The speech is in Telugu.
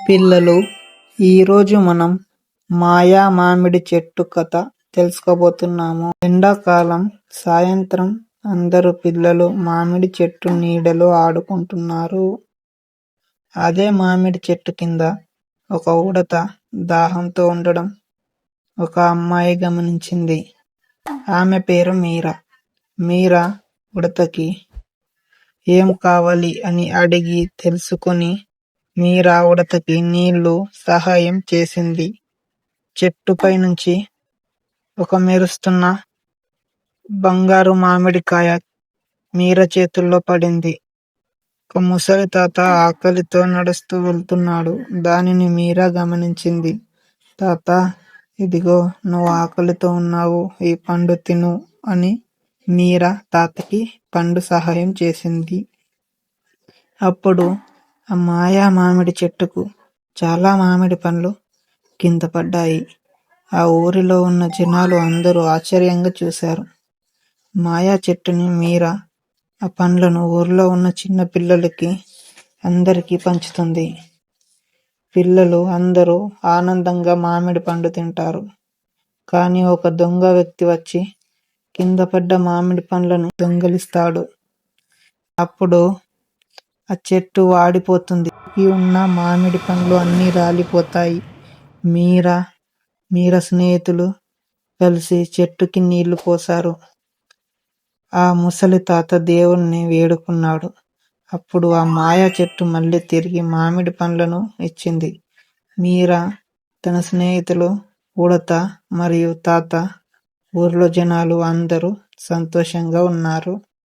పిల్లలు, ఈరోజు మనం మాయా మామిడి చెట్టు కథ తెలుసుకోబోతున్నాము. ఎండాకాలం సాయంత్రం అందరూ పిల్లలు మామిడి చెట్టు నీడలో ఆడుకుంటున్నారు. అదే మామిడి చెట్టు కింద ఒక ఉడత దాహంతో ఉండడం ఒక అమ్మాయి గమనించింది. ఆమె పేరు మీరా. మీరా ఉడతకి ఏం కావాలి అని అడిగి తెలుసుకొని మీరా ఉడతకి నీళ్లు సహాయం చేసింది. చెట్టుపై నుంచి ఒక మెరుస్తున్న బంగారు మామిడికాయ మీరా చేతుల్లో పడింది. ఒక ముసలి తాత ఆకలితో నడుస్తూ వెళ్తున్నాడు. దానిని మీరా గమనించింది. తాత, ఇదిగో నువ్వు ఆకలితో ఉన్నావు, ఈ పండు తిను అని మీరా తాతకి పండు సహాయం చేసింది. అప్పుడు ఆ మాయా మామిడి చెట్టుకు చాలా మామిడి పండ్లు కింద పడ్డాయి. ఆ ఊరిలో ఉన్న జనాలు అందరూ ఆశ్చర్యంగా చూశారు. మాయా చెట్టుని మీరా ఆ పండ్లను ఊర్లో ఉన్న చిన్న పిల్లలకి అందరికీ పంచుతుంది. పిల్లలు అందరూ ఆనందంగా మామిడి పండు తింటారు. కానీ ఒక దొంగ వ్యక్తి వచ్చి కింద పడ్డ మామిడి పండ్లను దొంగిలిస్తాడు. అప్పుడు ఆ చెట్టు వాడిపోతుంది. ఉన్న మామిడి పండ్లు అన్నీ రాలిపోతాయి. మీరా స్నేహితులు కలిసి చెట్టుకి నీళ్లు పోశారు. ఆ ముసలి తాత దేవుణ్ణి వేడుకున్నాడు. అప్పుడు ఆ మాయా చెట్టు మళ్ళీ తిరిగి మామిడి పండ్లను ఇచ్చింది. మీరా, తన స్నేహితులు, ఉడత మరియు తాత, ఊర్లో జనాలు అందరూ సంతోషంగా ఉన్నారు.